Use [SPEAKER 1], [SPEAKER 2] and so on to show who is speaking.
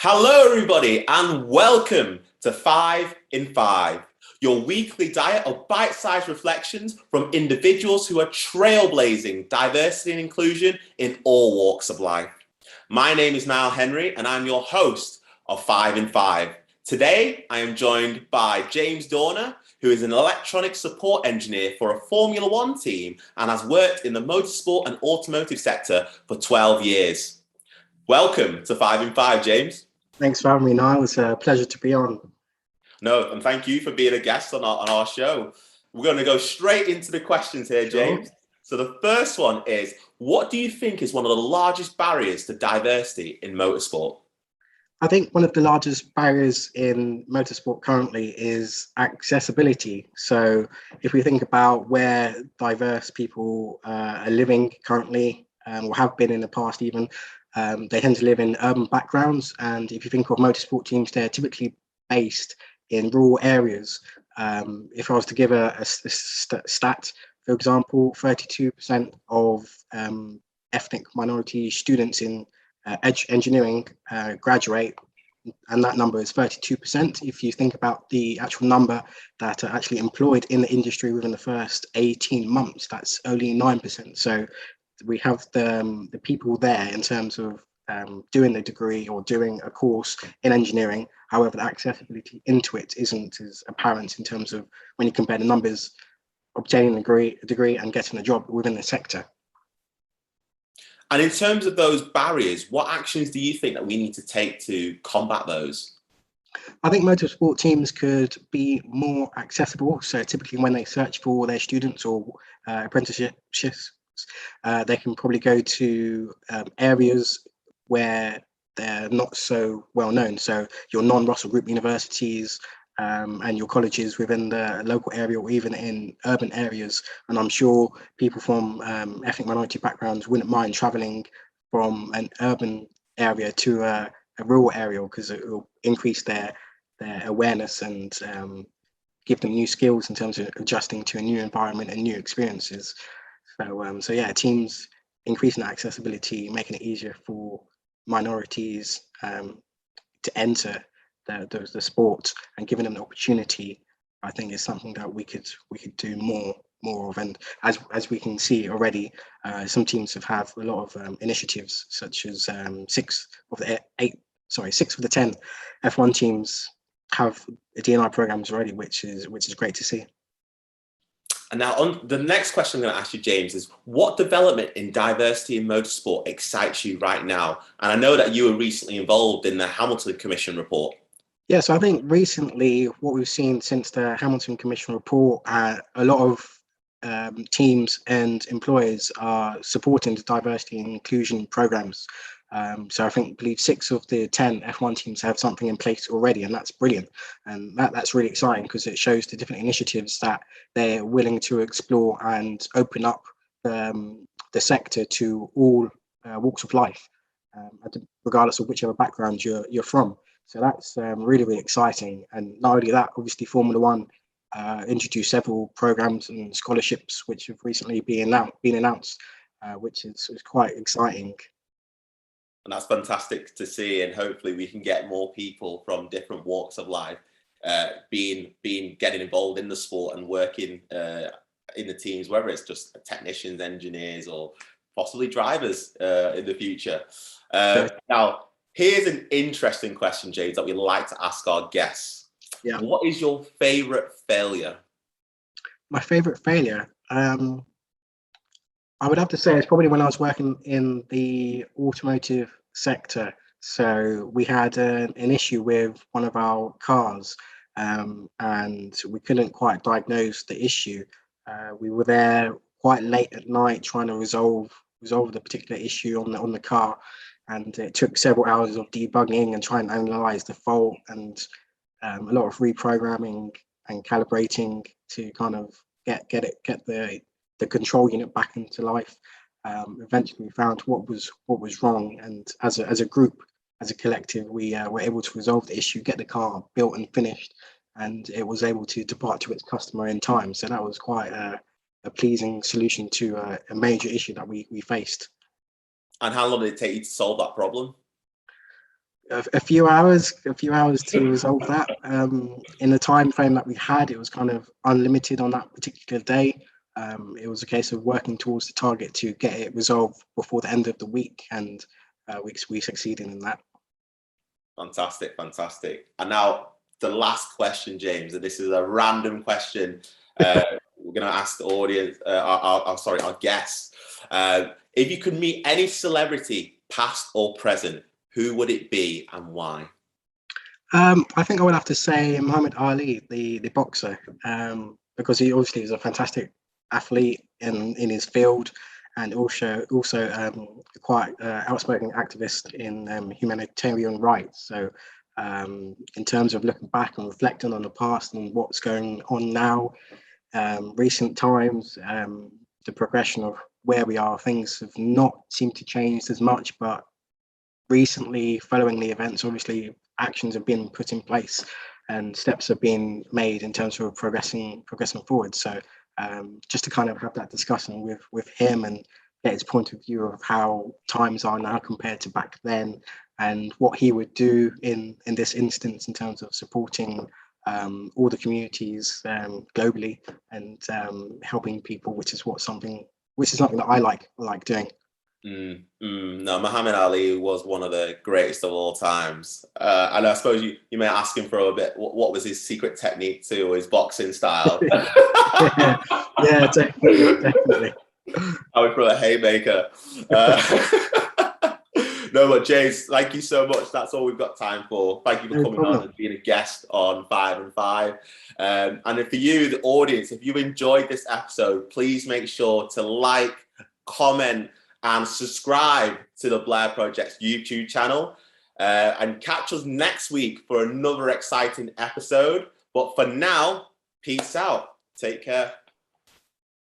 [SPEAKER 1] Hello, everybody, and welcome to 5 in 5, your weekly diet of bite-sized reflections from individuals who are trailblazing diversity and inclusion in all walks of life. My name is Nile Henry, and I'm your host of 5 in 5. Today, I am joined by James Dornor, who is an electronic support engineer for a Formula One team and has worked in the motorsport and automotive sector for 12 years. Welcome to 5 in 5, James.
[SPEAKER 2] Thanks for having me, Niall. It's a pleasure to be on.
[SPEAKER 1] No, and thank you for being a guest on our show. We're going to go straight into the questions here, James. Sure. So the first one is, what do you think is one of the largest barriers to diversity in motorsport?
[SPEAKER 2] I think one of the largest barriers in motorsport currently is accessibility. So if we think about where diverse people are living currently, or have been in the past even, they tend to live in urban backgrounds. And if you think of motorsport teams, they're typically based in rural areas. If I was to give a stat, for example, 32% of ethnic minority students in engineering graduate, and that number is 32%. If you think about the actual number that are actually employed in the industry within the first 18 months, that's only 9%. So we have the people there in terms of doing the degree or doing a course in engineering. However, the accessibility into it isn't as apparent in terms of when you compare the numbers obtaining a degree and getting a job within the sector.
[SPEAKER 1] And in terms of those barriers, what actions do you think that we need to take to combat those?
[SPEAKER 2] I think motorsport teams could be more accessible. So typically when they search for their students or apprenticeships, they can probably go to areas where they're not so well known. So your non-Russell Group universities and your colleges within the local area or even in urban areas. And I'm sure people from ethnic minority backgrounds wouldn't mind traveling from an urban area to a rural area because it will increase their awareness and give them new skills in terms of adjusting to a new environment and new experiences. So yeah, teams increasing accessibility, making it easier for minorities to enter the sport and giving them the opportunity, I think is something that we could do more of. And as we can see already, some teams have a lot of initiatives, such as 6 of the 10 F1 teams have D&I programs already, which is great to see.
[SPEAKER 1] And now on the next question I'm going to ask you, James, is what development in diversity in motorsport excites you right now? And I know that you were recently involved in the Hamilton Commission report.
[SPEAKER 2] Yeah, so I think recently what we've seen since the Hamilton Commission report, a lot of teams and employers are supporting the diversity and inclusion programs. So I believe 6 of the 10 F1 teams have something in place already, and that's brilliant. And that's really exciting because it shows the different initiatives that they're willing to explore and open up the sector to all walks of life, regardless of whichever background you're from. So that's really, really exciting. And not only that, obviously Formula One introduced several programs and scholarships which have recently been announced, which is quite exciting.
[SPEAKER 1] And that's fantastic to see, and hopefully we can get more people from different walks of life getting involved in the sport and working in the teams, whether it's just technicians, engineers, or possibly drivers in the future. Now, here's an interesting question, James, that we like to ask our guests.
[SPEAKER 2] Yeah.
[SPEAKER 1] What is your favorite failure?
[SPEAKER 2] My favorite failure? I would have to say it's probably when I was working in the automotive sector. So we had an issue with one of our cars, and we couldn't quite diagnose the issue. We were there quite late at night trying to resolve the particular issue on the car, and it took several hours of debugging and trying to analyze the fault, and a lot of reprogramming and calibrating to kind of get the control unit back into life. Eventually we found what was wrong, and as a group, as a collective, we were able to resolve the issue, get the car built and finished, and it was able to depart to its customer in time. So that was quite a pleasing solution to a major issue that we faced.
[SPEAKER 1] And how long did it take you to solve that problem?
[SPEAKER 2] a few hours to resolve that. In the time frame that we had, it was kind of unlimited on that particular day. It was a case of working towards the target to get it resolved before the end of the week, and we succeeded in that.
[SPEAKER 1] Fantastic. And now the last question, James, and this is a random question. We're going to ask the audience, our guests. If you could meet any celebrity, past or present, who would it be and why?
[SPEAKER 2] I think I would have to say Muhammad Ali, the boxer, because he obviously is a fantastic athlete in his field, and also quite outspoken activist in humanitarian rights. So in terms of looking back and reflecting on the past and what's going on now, recent times, the progression of where we are, things have not seemed to change as much, but recently, following the events, obviously actions have been put in place and steps have been made in terms of progressing forward. So just to kind of have that discussion with him and get his point of view of how times are now compared to back then, and what he would do in this instance in terms of supporting all the communities globally and helping people, which is something that I like doing.
[SPEAKER 1] No, Muhammad Ali was one of the greatest of all times. And I suppose you may ask him for a bit, what was his secret technique to his boxing style?
[SPEAKER 2] yeah, definitely.
[SPEAKER 1] I would throw a haymaker. No, but James, thank you so much. That's all we've got time for. Thank you for coming on and being a guest on 5 and 5. And for you, the audience, if you enjoyed this episode, please make sure to like, comment, and subscribe to the Blair Project's YouTube channel. And catch us next week for another exciting episode. But for now, peace out. Take care.